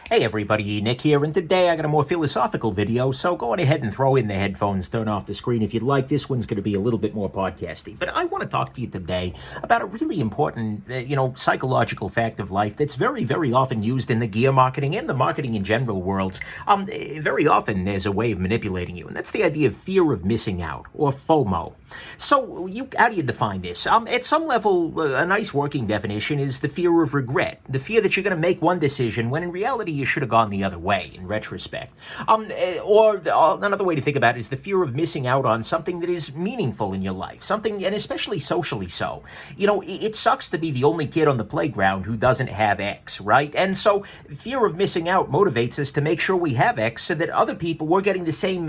Hey everybody, Nick here, and today I got a more philosophical video, so go on ahead and throw in the headphones, turn off the screen if you'd like. This one's going to be a little bit more podcasty. But I want to talk to you today about a really important, psychological fact of life that's very, very often used in the gear marketing and the marketing in general worlds. Very often there's a way of manipulating you, and that's the idea of fear of missing out, or FOMO. So, how do you define this? At some level, a nice working definition is the fear of regret, the fear that you're going to make one decision when in reality you should have gone the other way in retrospect. Or another way to think about it is the fear of missing out on something that is meaningful in your life, something, and especially socially so. It sucks to be the only kid on the playground who doesn't have X, right? And so fear of missing out motivates us to make sure we have X so that other people, we're getting the same,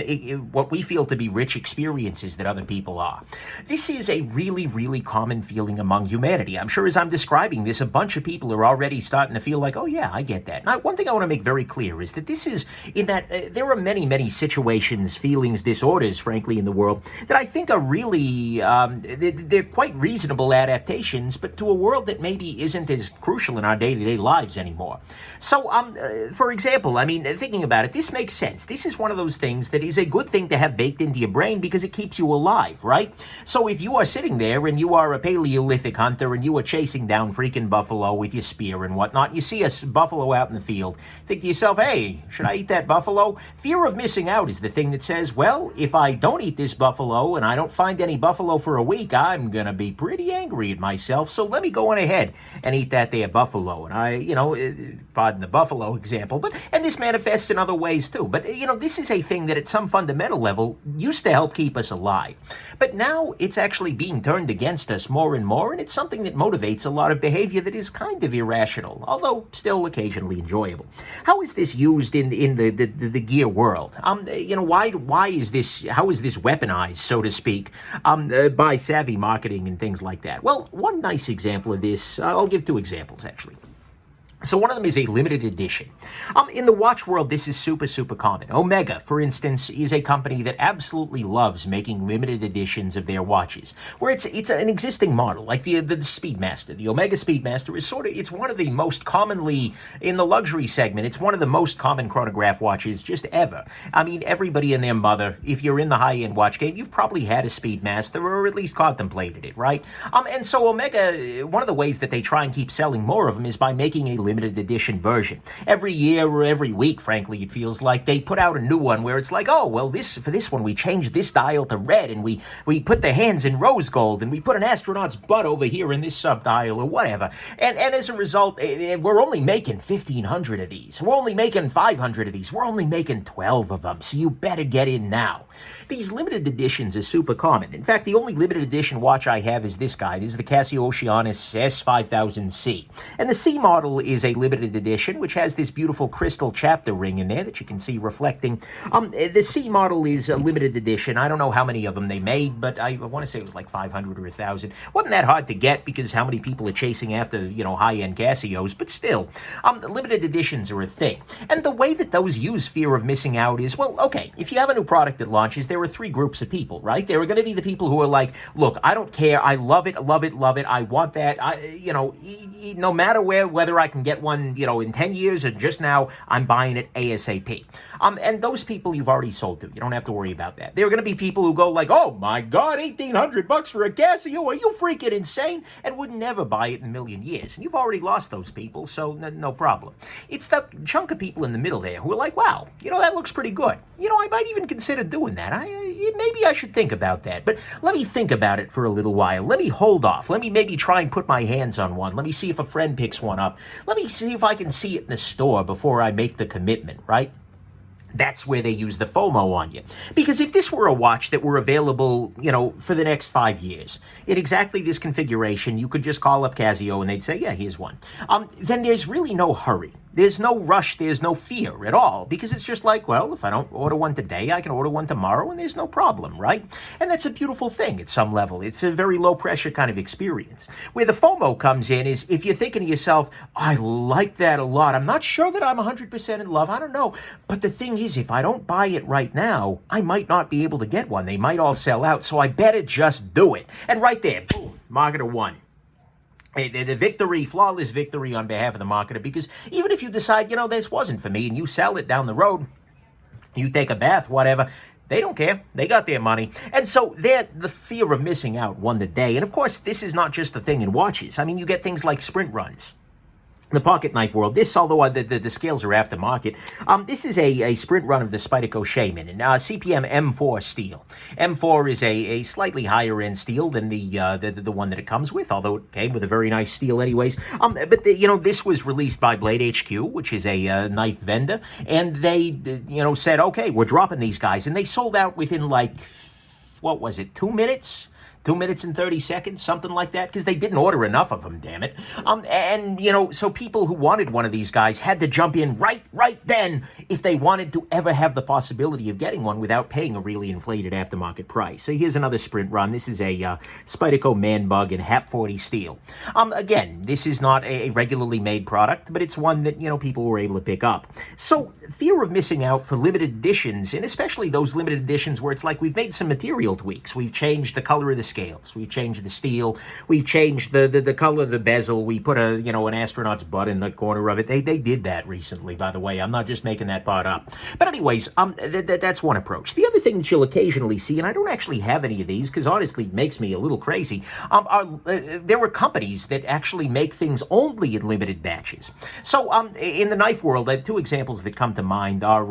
what we feel to be rich experiences that other people are. This is a really, really common feeling among humanity. I'm sure as I'm describing this, a bunch of people are already starting to feel like, oh yeah, I get that. Now, one thing I want to make very clear is that this is in that there are many, many situations, feelings, disorders, frankly, in the world that I think are really, they're quite reasonable adaptations, but to a world that maybe isn't as crucial in our day-to-day lives anymore. So, for example, thinking about it, this makes sense. This is one of those things that is a good thing to have baked into your brain because it keeps you alive, right? So if you are sitting there and you are a Paleolithic hunter and you are chasing down freaking buffalo with your spear and whatnot, you see a buffalo out in the field, think to yourself, hey, should I eat that buffalo? Fear of missing out is the thing that says, well, if I don't eat this buffalo and I don't find any buffalo for a week, I'm going to be pretty angry at myself, so let me go on ahead and eat that there buffalo. And pardon the buffalo example, and this manifests in other ways too. But, this is a thing that at some fundamental level used to help keep us alive. But now it's actually being turned against us more and more, and it's something that motivates a lot of behavior that is kind of irrational, although still occasionally enjoyable. How is this used in the gear world? Why is this, how is this weaponized, so to speak, by savvy marketing and things like that? Well, one nice example of this, I'll give two examples actually. So one of them is a limited edition. In the watch world, this is super, super common. Omega, for instance, is a company that absolutely loves making limited editions of their watches, where it's an existing model, like the Speedmaster. The Omega Speedmaster is it's one of the most commonly, in the luxury segment, it's one of the most common chronograph watches just ever. Everybody and their mother, if you're in the high-end watch game, you've probably had a Speedmaster or at least contemplated it, right? And so Omega, one of the ways that they try and keep selling more of them is by making a limited edition version. Every year or every week, frankly, it feels like they put out a new one where it's like, oh, well, for this one, we changed this dial to red, and we put the hands in rose gold, and we put an astronaut's butt over here in this sub-dial, or whatever. And as a result, we're only making 1,500 of these. We're only making 500 of these. We're only making 12 of them, so you better get in now. These limited editions are super common. In fact, the only limited edition watch I have is this guy. This is the Casio Oceanus S5000C. And the C model is a limited edition, which has this beautiful crystal chapter ring in there that you can see reflecting. The C model is a limited edition. I don't know how many of them they made, but I want to say it was like 500 or 1,000. Wasn't that hard to get because how many people are chasing after, high-end Casios, but still, limited editions are a thing. And the way that those use fear of missing out is, well, okay, if you have a new product that launches, there are three groups of people, right? There are going to be the people who are like, look, I don't care. I love it, love it, love it. I want that. No matter whether I can get one, in 10 years or just now, I'm buying it ASAP. And those people you've already sold to. You don't have to worry about that. There are going to be people who go like, oh my God, $1,800 for a Casio? Are you freaking insane? And would never buy it in a million years. And you've already lost those people, so no problem. It's the chunk of people in the middle there who are like, wow, that looks pretty good. I might even consider doing that. Maybe I should think about that. But let me think about it for a little while. Let me hold off. Let me maybe try and put my hands on one. Let me see if a friend picks one up. Let me see if I can see it in the store before I make the commitment, right? That's where they use the FOMO on you. Because if this were a watch that were available, for the next 5 years, in exactly this configuration, you could just call up Casio and they'd say, yeah, here's one. Then there's really no hurry. There's no rush, there's no fear at all, because it's just like, well, if I don't order one today, I can order one tomorrow, and there's no problem, right? And that's a beautiful thing at some level. It's a very low-pressure kind of experience. Where the FOMO comes in is if you're thinking to yourself, I like that a lot. I'm not sure that I'm 100% in love. I don't know. But the thing is, if I don't buy it right now, I might not be able to get one. They might all sell out, so I better just do it. And right there, boom, marketer one. The victory, flawless victory on behalf of the marketer, because even if you decide, this wasn't for me, and you sell it down the road, you take a bath, whatever, they don't care. They got their money. And so the fear of missing out won the day. And of course, this is not just a thing in watches. I mean, you get things like sprint runs. The pocket knife world, although the scales are aftermarket, this is a sprint run of the Spyderco Shaman, and CPM M4 steel. M4 is a slightly higher end steel than the one that it comes with, although it came with a very nice steel anyways. But this was released by Blade HQ, which is a knife vendor, and they said, okay, we're dropping these guys, and they sold out within what was it, 2 minutes? 2 minutes and 30 seconds, something like that, because they didn't order enough of them, damn it. So people who wanted one of these guys had to jump in right then if they wanted to ever have the possibility of getting one without paying a really inflated aftermarket price. So here's another sprint run. This is a Spyderco Man Bug in HAP 40 steel. Again, this is not a regularly made product, but it's one that, people were able to pick up. So fear of missing out for limited editions, and especially those limited editions where it's like we've made some material tweaks. We've changed the color of the scales. We've changed the steel. We've changed the color of the bezel. We put an astronaut's butt in the corner of it. They did that recently, by the way. I'm not just making that part up. But anyways, that's one approach. The other thing that you'll occasionally see, and I don't actually have any of these because honestly it makes me a little crazy, there are companies that actually make things only in limited batches. So in the knife world, two examples that come to mind are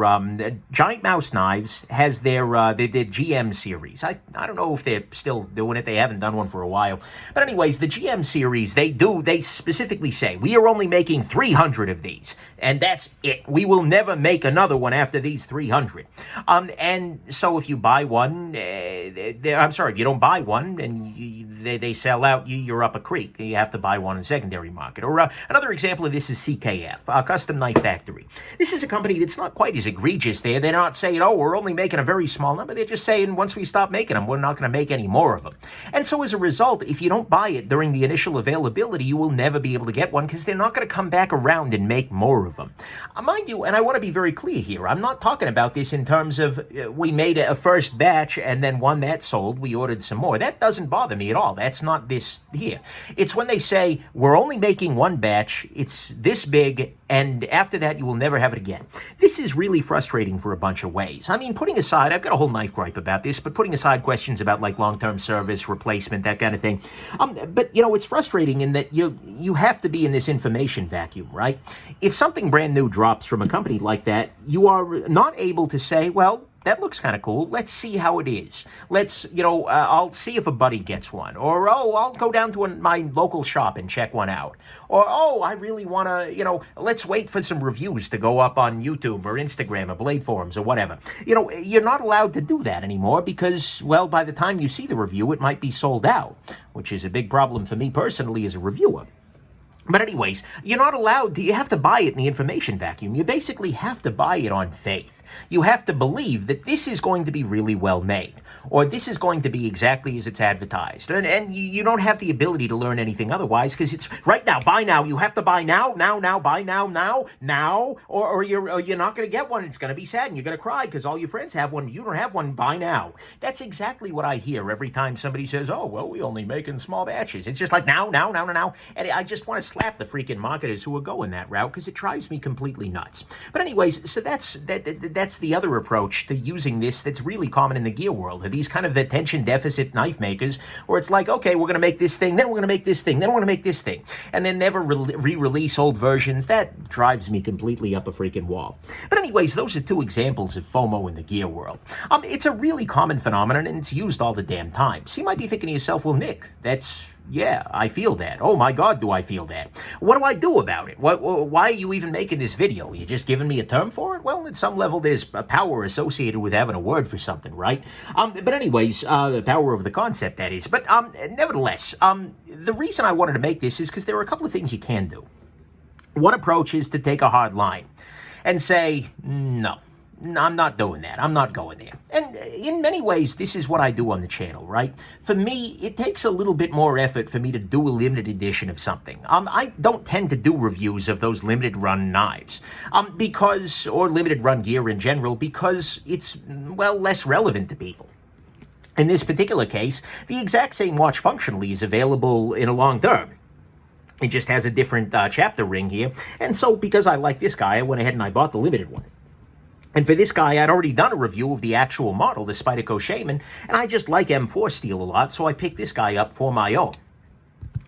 Giant Mouse Knives has their GM series. I don't know if they're still doing it. They haven't done one for a while. But anyways, the GM series, they specifically say, we are only making 300 of these, and that's it. We will never make another one after these 300. And so if you buy one, if you don't buy one and they sell out, you're up a creek. You have to buy one in the secondary market. Or another example of this is CKF, Custom Knife Factory. This is a company that's not quite as egregious there. They're not saying, we're only making a very small number. They're just saying, once we stop making them, we're not going to make any more of them. And so as a result, if you don't buy it during the initial availability, you will never be able to get one because they're not going to come back around and make more of them. Mind you, and I want to be very clear here, I'm not talking about this in terms of we made a first batch and then one that sold, we ordered some more. That doesn't bother me at all. That's not this here. It's when they say, we're only making one batch, it's this big, and after that, you will never have it again. This is really frustrating for a bunch of ways. I mean, putting aside, I've got a whole knife gripe about this, but putting aside questions about like long-term service, replacement, that kind of thing. But, it's frustrating in that you have to be in this information vacuum, right? If something brand new drops from a company like that, you are not able to say, well, that looks kind of cool. Let's see how it is. Let's, I'll see if a buddy gets one. Or, I'll go down to my local shop and check one out. Or, I really want to, let's wait for some reviews to go up on YouTube or Instagram or Blade Forums or whatever. You're not allowed to do that anymore because, well, by the time you see the review, it might be sold out, which is a big problem for me personally as a reviewer. But anyways, you're not allowed to, you have to buy it in the information vacuum. You basically have to buy it on faith. You have to believe that this is going to be really well made, or this is going to be exactly as it's advertised. And you don't have the ability to learn anything otherwise because it's right now, buy now. You have to buy now, buy now, or you're not going to get one. It's going to be sad and you're going to cry because all your friends have one. You don't have one, buy now. That's exactly what I hear every time somebody says, we only make in small batches. It's just like now. And I just want to slap the freaking marketers who are going that route because it drives me completely nuts. But anyways, so that's the other approach to using this that's really common in the gear world. These kind of attention deficit knife makers where it's like, okay, we're going to make this thing, then we're going to make this thing, then we're going to make this thing, and then never re-release old versions. That drives me completely up a freaking wall. But anyways, those are two examples of FOMO in the gear world. It's a really common phenomenon and it's used all the damn time. So you might be thinking to yourself, well, Nick, yeah, I feel that. Oh my God, do I feel that? What do I do about it? Why are you even making this video? You just giving me a term for it? Well, at some level, there's a power associated with having a word for something, right? But anyways, the power of the concept, that is. But nevertheless, the reason I wanted to make this is because there are a couple of things you can do. One approach is to take a hard line and say, no. I'm not doing that. I'm not going there. And in many ways, this is what I do on the channel, right? For me, it takes a little bit more effort for me to do a limited edition of something. I don't tend to do reviews of those limited run knives or limited run gear in general because it's, well, less relevant to people. In this particular case, the exact same watch functionally is available in a long term. It just has a different chapter ring here. And so because I like this guy, I went ahead and I bought the limited one. And for this guy, I'd already done a review of the actual model, the Spyderco Shaman, and I just like M4 steel a lot, so I picked this guy up for my own.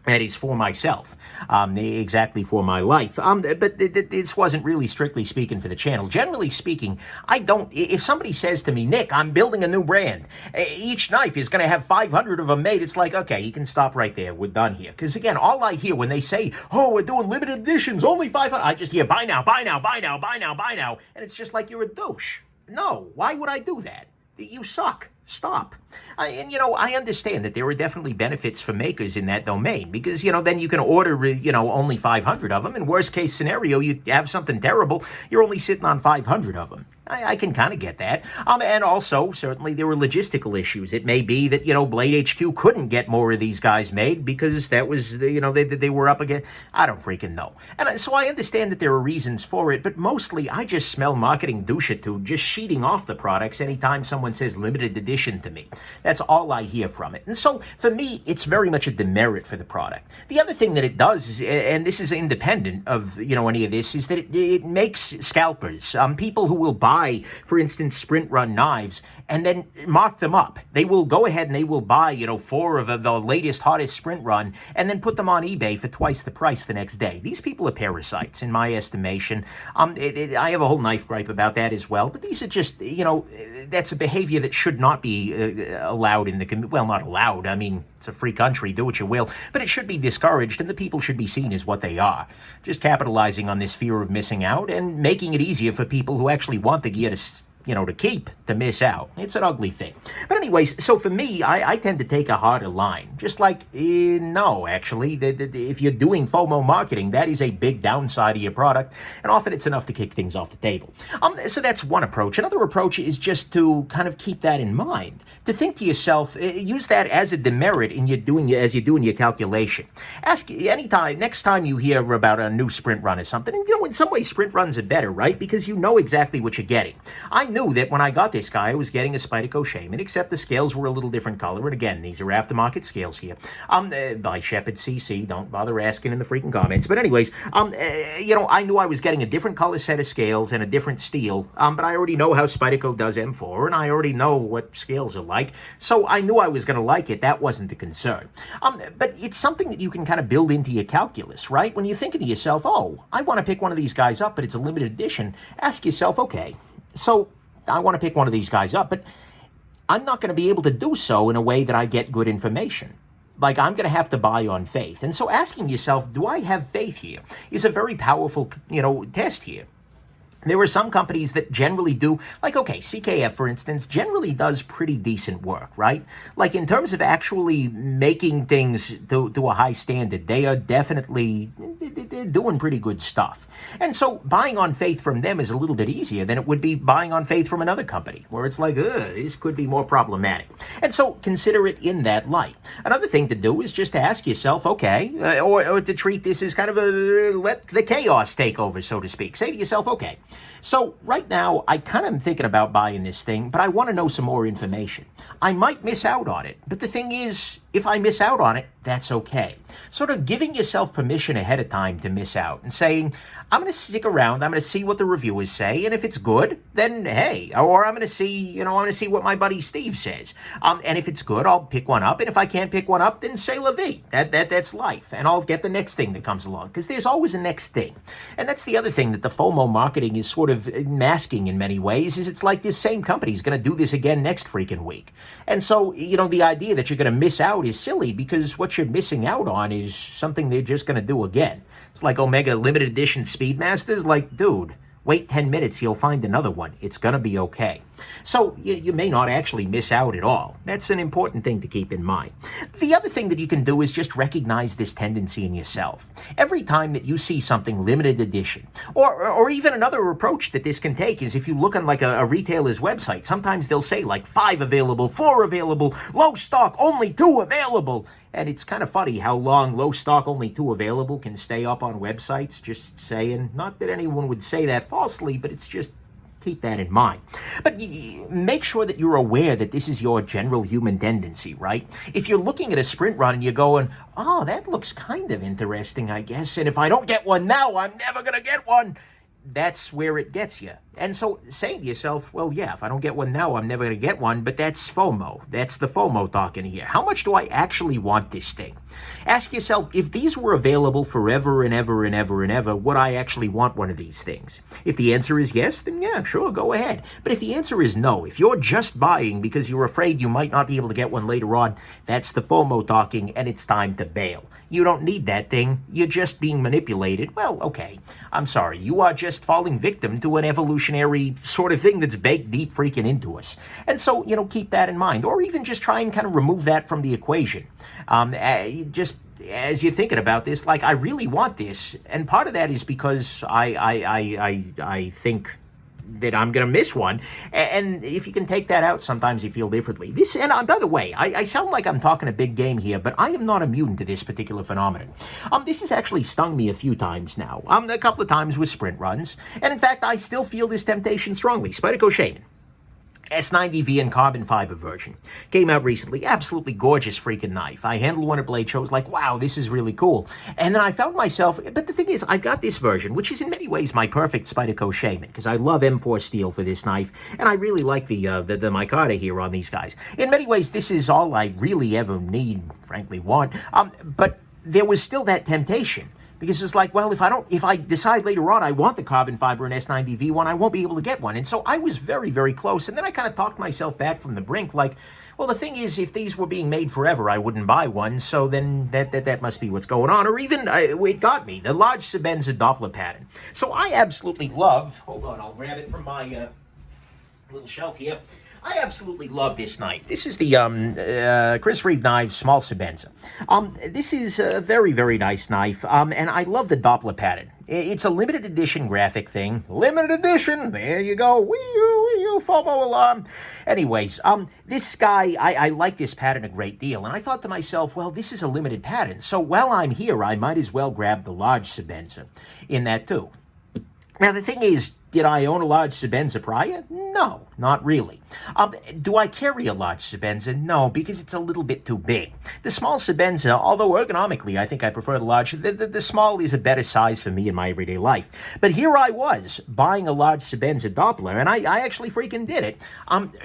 That is for myself, exactly for my life. But this wasn't really strictly speaking for the channel. Generally speaking, I don't, if somebody says to me, Nick, I'm building a new brand, each knife is going to have 500 of them made, it's like, okay, you can stop right there. We're done here. Because again, all I hear when they say, oh, we're doing limited editions, only 500, I just hear, buy now, buy now, buy now, buy now, buy now. And it's just like you're a douche. No, why would I do that? You suck. Stop. And, I understand that there are definitely benefits for makers in that domain because, then you can order, only 500 of them. In worst case scenario, you have something terrible, you're only sitting on 500 of them. I can kind of get that. And also, certainly, there were logistical issues. It may be that, Blade HQ couldn't get more of these guys made because that was, they were up against, I don't freaking know. And so I understand that there are reasons for it, but mostly I just smell marketing douchitude just sheeting off the products anytime someone says limited edition to me. That's all I hear from it. And so, for me, it's very much a demerit for the product. The other thing that it does, is, and this is independent of, any of this, is that it makes scalpers, people who will buy, for instance, sprint run knives and then mark them up. They will go ahead and they will buy, 4 of the latest, hottest sprint run and then put them on eBay for twice the price the next day. These people are parasites, in my estimation. I have a whole knife gripe about that as well, but these are just, that's a behavior that should not be allowed in the, well, not allowed. I mean, it's a free country, do what you will, but it should be discouraged and the people should be seen as what they are. Just capitalizing on this fear of missing out and making it easier for people who actually want the gear to keep, to miss out. It's an ugly thing. But anyways, so for me, I tend to take a harder line. Just like, no, actually, if you're doing FOMO marketing, that is a big downside of your product, and often it's enough to kick things off the table. So that's one approach. Another approach is just to kind of keep that in mind. To think to yourself, use that as a demerit as you're doing your calculation. Ask next time you hear about a new sprint run or something, and in some ways sprint runs are better, right? Because you know exactly what you're getting. I knew that when I got this guy, I was getting a Spyderco Shaman, except the scales were a little different color. And again, these are aftermarket scales here. By Shepard CC. Don't bother asking in the freaking comments. But anyways, I knew I was getting a different color set of scales and a different steel. But I already know how Spyderco does M4, and I already know what scales are like. So I knew I was going to like it. That wasn't the concern. But it's something that you can kind of build into your calculus, right? When you're thinking to yourself, oh, I want to pick one of these guys up, but it's a limited edition. Ask yourself, okay, so I want to pick one of these guys up, but I'm not going to be able to do so in a way that I get good information. Like, I'm going to have to buy on faith. And so asking yourself, do I have faith here, is a very powerful, test here. There are some companies that generally do, like, okay, CKF, for instance, generally does pretty decent work, right? Like, in terms of actually making things to a high standard, they are definitely, they're doing pretty good stuff. And so buying on faith from them is a little bit easier than it would be buying on faith from another company, where it's like, this could be more problematic. And so consider it in that light. Another thing to do is just to ask yourself, okay, or to treat this as kind of let the chaos take over, so to speak. Say to yourself, okay, so right now, I kind of am thinking about buying this thing, but I want to know some more information. I might miss out on it, but the thing is, if I miss out on it, that's okay. Sort of giving yourself permission ahead of time to miss out and saying, I'm going to stick around, I'm going to see what the reviewers say, and if it's good, then hey, or I'm going to see, what my buddy Steve says. And if it's good, I'll pick one up, and if I can't pick one up, then say la vie. That's life, and I'll get the next thing that comes along, because there's always a next thing. And that's the other thing that the FOMO marketing is sort of masking in many ways, is it's like this same company is going to do this again next freaking week. And so, the idea that you're going to miss out is silly, because what you're missing out on is something they're just going to do again. It's like Omega limited edition Speedmasters. Like, dude, wait 10 minutes, you'll find another one. It's going to be okay. So you may not actually miss out at all. That's an important thing to keep in mind. The other thing that you can do is just recognize this tendency in yourself. Every time that you see something limited edition, or even another approach that this can take is if you look on like a retailer's website, sometimes they'll say like 5 available, 4 available, low stock, only 2 available. And it's kind of funny how long low stock, only 2 available can stay up on websites, just saying. Not that anyone would say that falsely, but it's just keep that in mind. But make sure that you're aware that this is your general human tendency, right? If you're looking at a sprint run and you're going, oh, that looks kind of interesting, I guess, and if I don't get one now, I'm never going to get one, that's where it gets you. And so saying to yourself, well, yeah, if I don't get one now, I'm never going to get one, but that's FOMO. That's the FOMO talking here. How much do I actually want this thing? Ask yourself, if these were available forever and ever and ever and ever, would I actually want one of these things? If the answer is yes, then yeah, sure, go ahead. But if the answer is no, if you're just buying because you're afraid you might not be able to get one later on, that's the FOMO talking, and it's time to bail. You don't need that thing. You're just being manipulated. Well, okay, I'm sorry. You are just falling victim to an evolutionary sort of thing that's baked deep freaking into us. And so, keep that in mind. Or even just try and kind of remove that from the equation. Just as you're thinking about this, like, I really want this. And part of that is because I think that I'm going to miss one. And if you can take that out, sometimes you feel differently. And by the way, I sound like I'm talking a big game here, but I am not immune to this particular phenomenon. This has actually stung me a few times now. A couple of times with sprint runs. And in fact, I still feel this temptation strongly. Spyderco Shaman. S90V and carbon fiber version. Came out recently. Absolutely gorgeous freaking knife. I handled one at Blade Show. I was like, wow, this is really cool. And then I found myself, but the thing is, I got this version, which is in many ways my perfect Spyderco Shaman, because I love M4 steel for this knife, and I really like the micarta here on these guys. In many ways, this is all I really ever need, frankly, want. But there was still that temptation. Because it's like, well, if I decide later on I want the carbon fiber and S90V one, I won't be able to get one. And so I was very, very close. And then I kind of talked myself back from the brink, like, well, the thing is, if these were being made forever, I wouldn't buy one. So then that must be what's going on. Or even, it got me, the large Shabazz Doppler pattern. So I absolutely love, hold on, I'll grab it from my little shelf here. I absolutely love this knife. This is the Chris Reeve Knives Small Shabazz. This is a very, very nice knife, and I love the Doppler pattern. It's a limited edition graphic thing. Limited edition, there you go. Wee-oo, FOMO alarm. Anyways, this guy, I like this pattern a great deal, and I thought to myself, well, this is a limited pattern, so while I'm here, I might as well grab the large Shabazz in that too. Now, the thing is, did I own a large Shabazz prior? No, not really. Do I carry a large Shabazz? No, because it's a little bit too big. The small Shabazz, although ergonomically I think I prefer the large, the small is a better size for me in my everyday life. But here I was, buying a large Shabazz Doppler, and I actually freaking did it,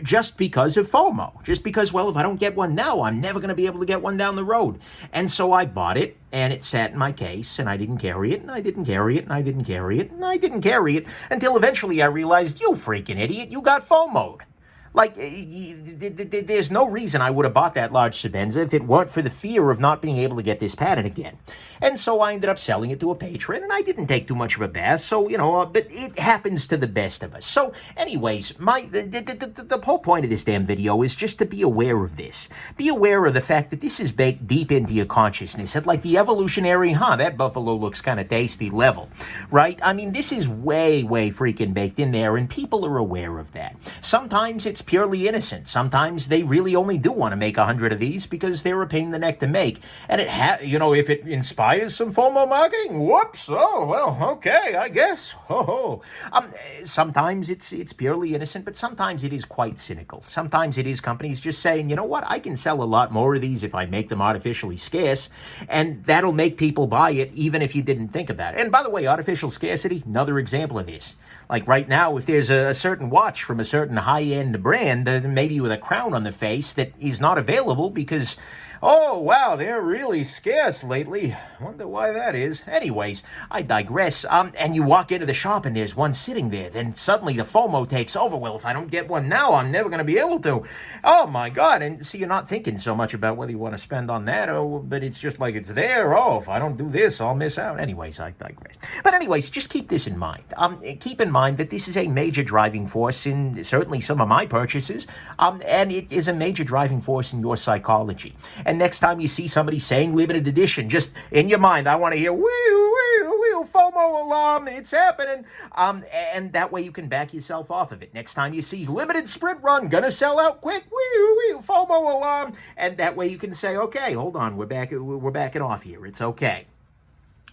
just because of FOMO. Just because, well, if I don't get one now, I'm never going to be able to get one down the road. And so I bought it, and it sat in my case, and I didn't carry it, and I didn't carry it, and I didn't carry it, and I didn't carry it, until eventually I realized, you freaking idiot, you got FOMO'd. Like, there's no reason I would have bought that large Shabazz if it weren't for the fear of not being able to get this pattern again. And so I ended up selling it to a patron, and I didn't take too much of a bath, so, but it happens to the best of us. So, anyways, the whole point of this damn video is just to be aware of this. Be aware of the fact that this is baked deep into your consciousness at, like, the evolutionary, that buffalo looks kind of tasty level, right? I mean, this is way, way freaking baked in there, and people are aware of that. Sometimes it's purely innocent. Sometimes they really only do want to make 100 of these because they're a pain in the neck to make. And if it inspires some FOMO marketing, whoops, oh, well, okay, I guess. Sometimes it's purely innocent, but sometimes it is quite cynical. Sometimes it is companies just saying, you know what, I can sell a lot more of these if I make them artificially scarce, and that'll make people buy it even if you didn't think about it. And by the way, artificial scarcity, another example of this. Like right now, if there's a certain watch from a certain high-end brand, maybe with a crown on the face, that is not available because, oh, wow, they're really scarce lately. Wonder why that is. Anyways, I digress. And you walk into the shop and there's one sitting there. Then suddenly the FOMO takes over. Well, if I don't get one now, I'm never going to be able to. Oh, my God. And see, you're not thinking so much about whether you want to spend on that, but it's just like it's there. Oh, if I don't do this, I'll miss out. Anyways, I digress. But anyways, just keep this in mind. Keep in mind that this is a major driving force in certainly some of my purchases, and it is a major driving force in your psychology. And next time you see somebody saying limited edition, just in your mind, I want to hear, woo, woo, woo, FOMO alarm, it's happening. And that way you can back yourself off of it. Next time you see limited sprint run, gonna sell out quick, woo, woo, FOMO alarm. And that way you can say, okay, hold on, we're backing off here. It's okay.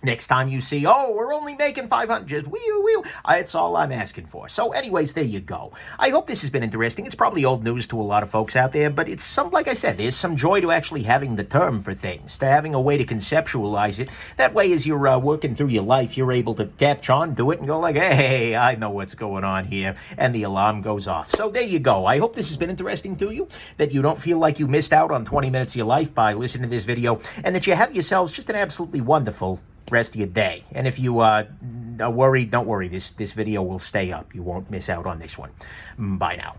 Next time you see, oh, we're only making 500, just wheel, wheel. It's all I'm asking for. So anyways, there you go. I hope this has been interesting. It's probably old news to a lot of folks out there, but it's some, like I said, there's some joy to actually having the term for things, to having a way to conceptualize it. That way, as you're working through your life, you're able to catch on to it and go like, hey, I know what's going on here, and the alarm goes off. So there you go. I hope this has been interesting to you, that you don't feel like you missed out on 20 minutes of your life by listening to this video, and that you have yourselves just an absolutely wonderful rest of your day. And if you are worried, don't worry. This video will stay up. You won't miss out on this one. Bye now.